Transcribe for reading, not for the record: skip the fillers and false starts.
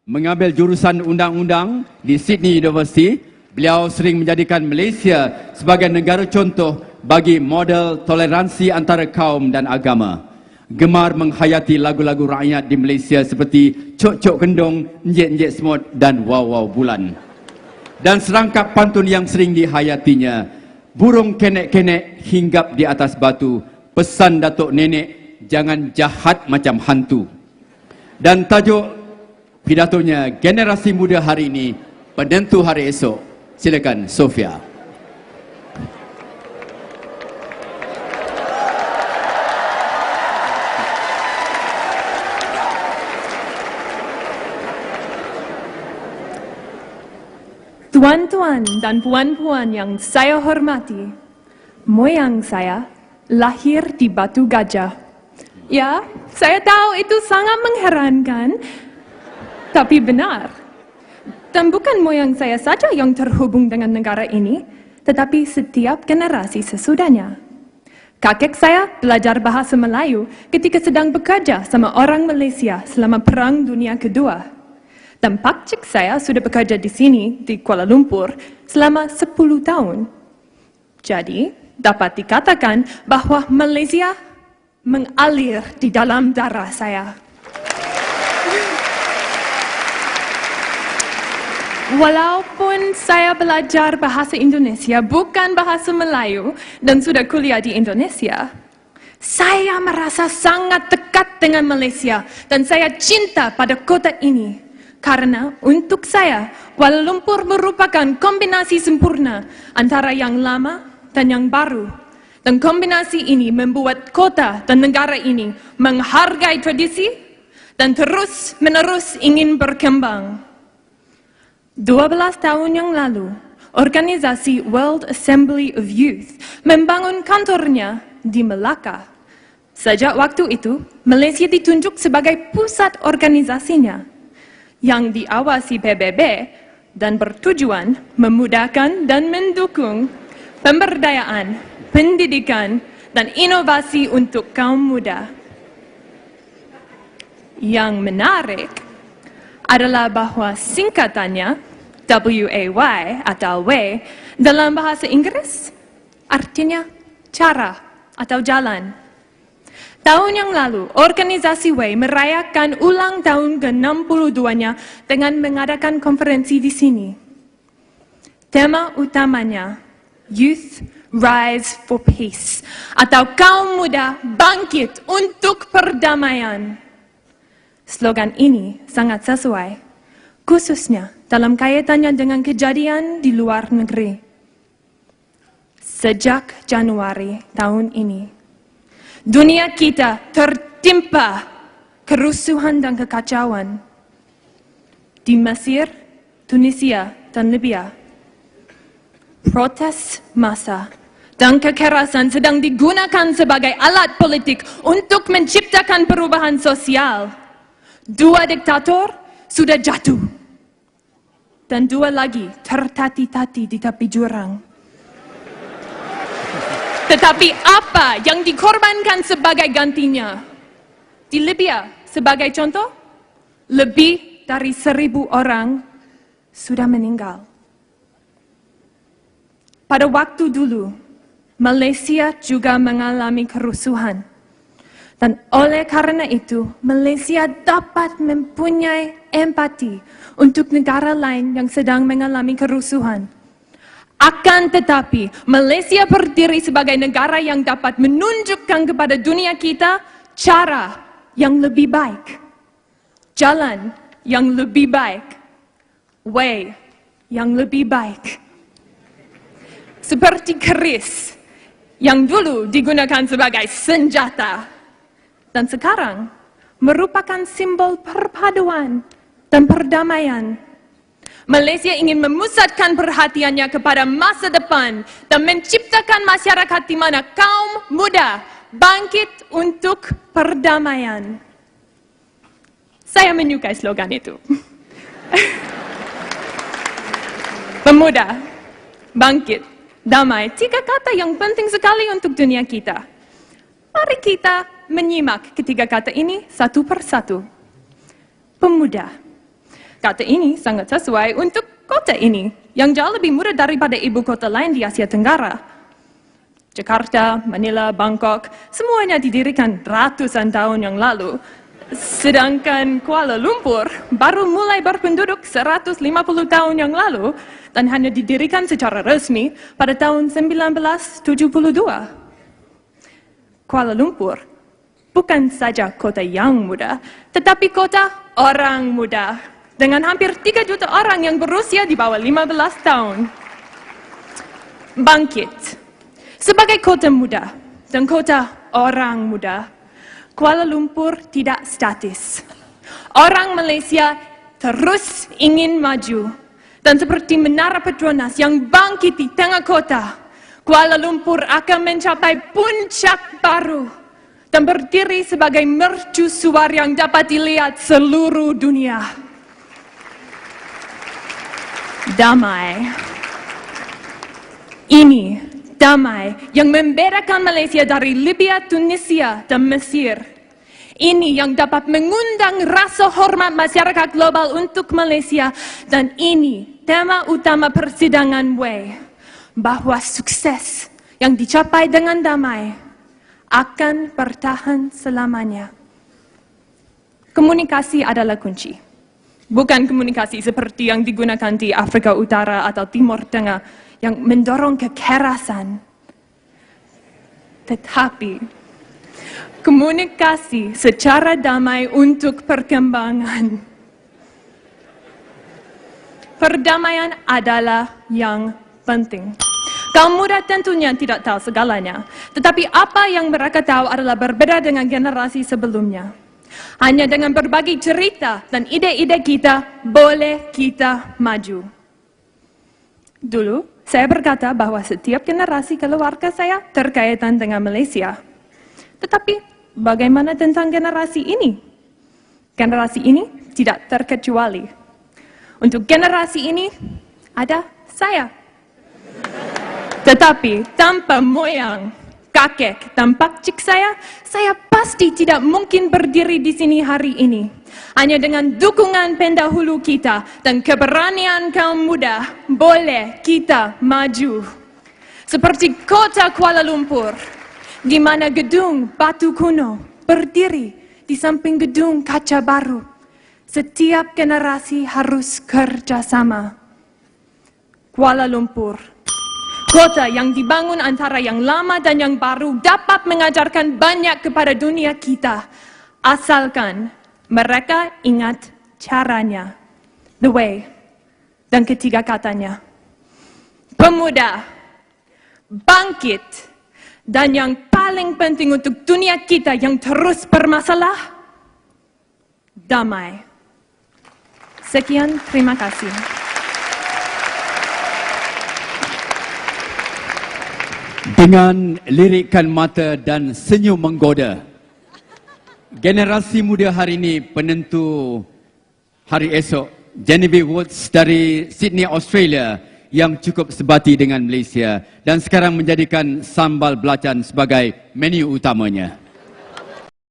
Mengambil jurusan undang-undang di Sydney University, beliau sering menjadikan Malaysia sebagai negara contoh bagi model toleransi antara kaum dan agama. Gemar menghayati lagu-lagu rakyat di Malaysia seperti Cok-Cok Kendong, Enjek-Enjek Semut dan Wow-Wow Bulan. Dan serangkap pantun yang sering dihayatinya, burung kenek-kenek hinggap di atas batu, pesan Datuk Nenek, jangan jahat macam hantu. Dan tajuk pidatonya generasi muda hari ini, penentu hari esok. Silakan Sofia. Tuan-tuan dan puan-puan yang saya hormati, moyang saya lahir di Batu Gajah. Ya, saya tahu itu sangat mengherankan, tapi benar. Dan bukan moyang saya saja yang terhubung dengan negara ini, tetapi setiap generasi sesudahnya. Kakek saya belajar bahasa Melayu ketika sedang bekerja sama orang Malaysia selama Perang Dunia Kedua. Dan pakcik saya sudah bekerja di sini, di Kuala Lumpur, selama 10 tahun. Jadi, dapat dikatakan bahawa Malaysia mengalir di dalam darah saya. Walaupun saya belajar bahasa Indonesia, bukan bahasa Melayu, dan sudah kuliah di Indonesia, saya merasa sangat dekat dengan Malaysia dan saya cinta pada kota ini. Karena untuk saya, Kuala Lumpur merupakan kombinasi sempurna antara yang lama dan yang baru. Dan kombinasi ini membuat kota dan negara ini menghargai tradisi dan terus-menerus ingin berkembang. 12 tahun yang lalu, organisasi World Assembly of Youth membangun kantornya di Melaka. Sejak waktu itu, Malaysia ditunjuk sebagai pusat organisasinya yang diawasi PBB dan bertujuan memudahkan dan mendukung pemberdayaan, pendidikan, dan inovasi untuk kaum muda. Yang menarik adalah bahawa singkatannya WAY atau W dalam bahasa Inggris artinya cara atau jalan. Tahun yang lalu, organisasi W merayakan ulang tahun ke-62-nya dengan mengadakan konferensi di sini. Tema utamanya, Youth Rise for Peace, atau kaum muda bangkit untuk perdamaian. Slogan ini sangat sesuai, khususnya dalam kaitannya dengan kejadian di luar negeri. Sejak Januari tahun ini, dunia kita tertimpa kerusuhan dan kekacauan di Mesir, Tunisia, dan Libya. Protes massa dan kekerasan sedang digunakan sebagai alat politik untuk menciptakan perubahan sosial. 2 diktator sudah jatuh dan 2 lagi tertati-tati di tepi jurang. Tetapi apa yang dikorbankan sebagai gantinya? Di Libya, sebagai contoh, lebih dari 1.000 orang sudah meninggal. Pada waktu dulu, Malaysia juga mengalami kerusuhan. Dan oleh karena itu, Malaysia dapat mempunyai empati untuk negara lain yang sedang mengalami kerusuhan. Akan tetapi, Malaysia berdiri sebagai negara yang dapat menunjukkan kepada dunia kita cara yang lebih baik, jalan yang lebih baik, way yang lebih baik. Seperti keris yang dulu digunakan sebagai senjata dan sekarang merupakan simbol perpaduan dan perdamaian. Malaysia ingin memusatkan perhatiannya kepada masa depan dan menciptakan masyarakat di mana kaum muda bangkit untuk perdamaian. Saya menyukai slogan itu. Pemuda, bangkit, damai, 3 kata yang penting sekali untuk dunia kita. Mari kita menyimak ketiga kata ini satu persatu. Pemuda. Kata ini sangat sesuai untuk kota ini, yang jauh lebih muda daripada ibu kota lain di Asia Tenggara. Jakarta, Manila, Bangkok, semuanya didirikan ratusan tahun yang lalu. Sedangkan Kuala Lumpur baru mulai berpenduduk 150 tahun yang lalu dan hanya didirikan secara resmi pada tahun 1972. Kuala Lumpur bukan saja kota yang muda, tetapi kota orang muda dengan hampir 3 juta orang yang berusia di bawah 15 tahun. Bangkit. Sebagai kota muda dan kota orang muda, Kuala Lumpur tidak statis. Orang Malaysia terus ingin maju. Dan seperti Menara Petronas yang bangkit di tengah kota, Kuala Lumpur akan mencapai puncak baru dan berdiri sebagai mercusuar yang dapat dilihat seluruh dunia. Damai. Ini damai yang membedakan Malaysia dari Libya, Tunisia, dan Mesir. Ini yang dapat mengundang rasa hormat masyarakat global untuk Malaysia. Dan ini tema utama persidangan Way, bahwa sukses yang dicapai dengan damai akan bertahan selamanya. Komunikasi adalah kunci. Bukan komunikasi seperti yang digunakan di Afrika Utara atau Timur Tengah yang mendorong kekerasan. Tetapi komunikasi secara damai untuk perkembangan. Perdamaian adalah yang penting. Kaum muda tentunya tidak tahu segalanya, tetapi apa yang mereka tahu adalah berbeda dengan generasi sebelumnya. Hanya dengan berbagi cerita dan ide-ide kita, boleh kita maju. Dulu, saya berkata bahwa setiap generasi keluarga saya terkaitan dengan Malaysia. Tetapi, bagaimana tentang generasi ini? Generasi ini tidak terkecuali. Untuk generasi ini, ada saya. Tetapi, tanpa moyang, kakek, dan pakcik saya pasti tidak mungkin berdiri di sini hari ini. Hanya dengan dukungan pendahulu kita dan keberanian kaum muda, boleh kita maju. Seperti kota Kuala Lumpur, di mana gedung batu kuno berdiri di samping gedung kaca baru. Setiap generasi harus kerjasama. Kuala Lumpur, kota yang dibangun antara yang lama dan yang baru, dapat mengajarkan banyak kepada dunia kita. Asalkan mereka ingat caranya, the way, dan ketiga katanya. Pemuda, bangkit, dan yang paling penting untuk dunia kita yang terus bermasalah, damai. Sekian, terima kasih. Dengan lirikan mata dan senyum menggoda, generasi muda hari ini penentu hari esok, Genevieve Woods dari Sydney, Australia, yang cukup sebati dengan Malaysia dan sekarang menjadikan sambal belacan sebagai menu utamanya.